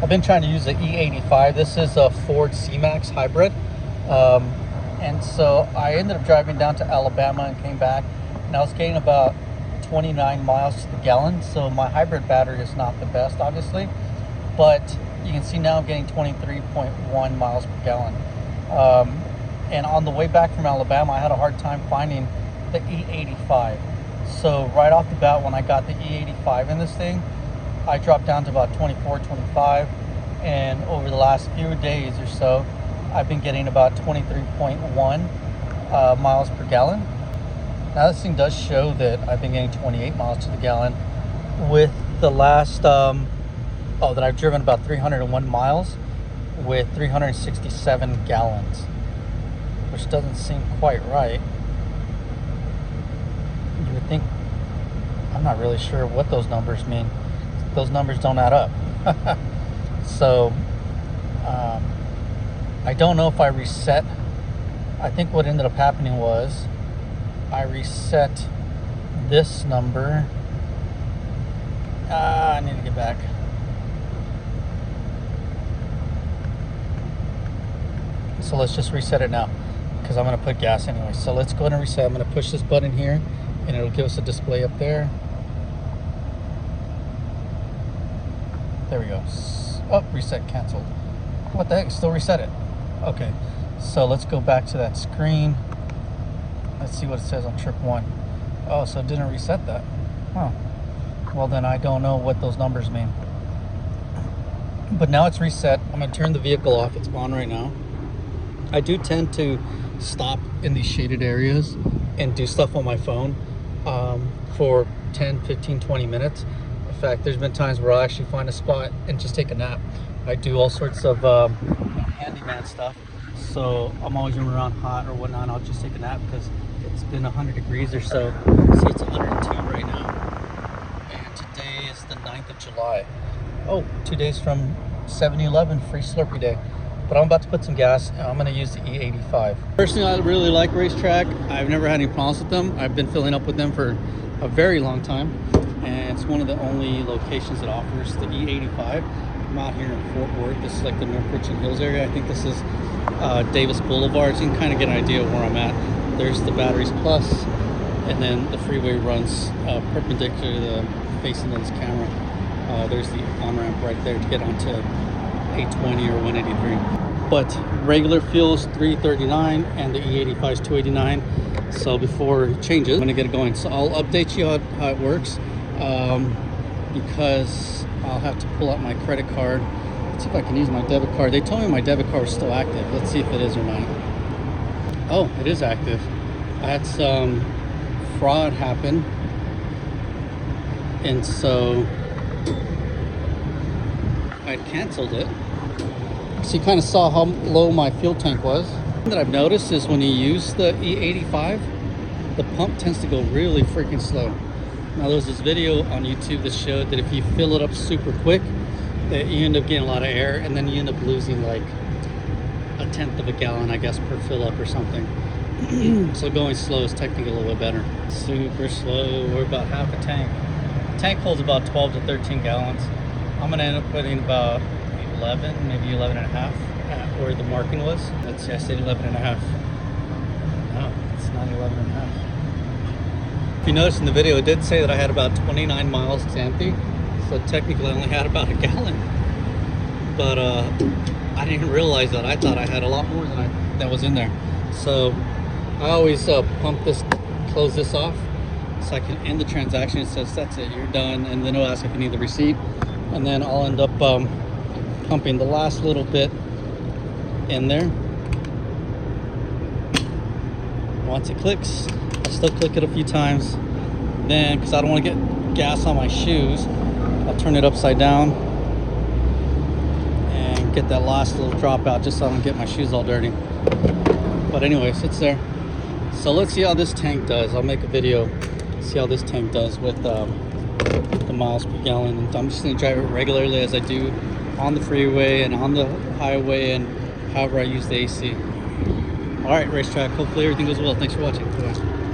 I've been trying to use the E-85. This is a Ford C-Max hybrid. And so I ended up driving down to Alabama and came back, and I was getting about 29 miles to the gallon. So my hybrid battery is not the best, obviously, but you can see now I'm getting 23.1 miles per gallon. And on the way back from Alabama, I had a hard time finding the E-85. So right off the bat, when I got the E-85 in this thing, I dropped down to about 24, 25. And over the last few days or so, I've been getting about 23.1 miles per gallon. Now this thing does show that I've been getting 28 miles to the gallon with the last, that I've driven about 301 miles with 367 gallons, which doesn't seem quite right. You would think, I'm not really sure what those numbers mean. Those numbers don't add up. So, I don't know if I reset. I think what ended up happening was I reset this number. I need to get back. So let's just reset it now, because I'm going to put gas anyway. So let's go ahead and reset. I'm going to push this button here, and it'll give us a display up there. There we go. Oh, reset canceled. What the heck? Still reset it. Okay, so let's go back to that screen. Let's see what it says on trip 1. Oh, so it didn't reset that. Huh. Well, then I don't know what those numbers mean. But now it's reset. I'm going to turn the vehicle off. It's on right now. I do tend to stop in these shaded areas and do stuff on my phone for 10, 15, 20 minutes. In fact, there's been times where I'll actually find a spot and just take a nap. I do all sorts of handyman stuff, so I'm always running around hot or whatnot. I'll just take a nap because it's been 100 degrees or so. See, it's 102 right now, and today is the 9th of July. Oh, 2 days from 7-Eleven, free Slurpee day. But I'm about to put some gas, and I'm going to use the E-85. Personally, I really like RaceTrac. I've never had any problems with them. I've been filling up with them for a very long time, and it's one of the only locations that offers the E-85. I'm out here in Fort Worth. This is like the North Richland Hills area. I think this is Davis Boulevard, so you can kind of get an idea of where I'm at. There's the Batteries Plus, and then the freeway runs perpendicular to the facing of this camera. There's the on-ramp right there to get onto 820 or 183. But regular fuel is $3.39 and the E85 is $2.89. So before it changes, I'm gonna get it going. So I'll update you how it works, because I'll have to pull out my credit card. Let's see if I can use my debit card. They told me my debit card is still active. Let's see if it is or not. Oh, it is active. I had some fraud happen, and so I canceled it. So you kind of saw how low my fuel tank was. One that I've noticed is when you use the E85, the pump tends to go really freaking slow. Now there's this video on YouTube that showed that if you fill it up super quick, that you end up getting a lot of air, and then you end up losing like 1/10 of a gallon, I guess, per fill up or something. So going slow is technically a little bit better. Super slow. We're about half a tank. The tank holds about 12 to 13 gallons. I'm gonna end up putting about 11, maybe 11 and a half at where the marking was. Let's see, I said 11 and a half. No, it's not 11 and a half. If you notice in the video, it did say that I had about 29 miles to empty. So technically I only had about a gallon. But I didn't realize that. I thought I had a lot more than was in there. So I always pump this, close this off, so I can end the transaction. It says, that's it, you're done. And then it'll ask if you need the receipt. And then I'll end up pumping the last little bit in there. Once it clicks, I'll still click it a few times. Then, because I don't want to get gas on my shoes, I'll turn it upside down and get that last little drop out just so I don't get my shoes all dirty. But anyways, it's there. So let's see how this tank does. I'll make a video, see how this tank does with the miles per gallon. And I'm just going to drive it regularly as I do on the freeway and on the highway and however I use the AC. All right, RaceTrac, hopefully everything goes well. Thanks for watching. Bye.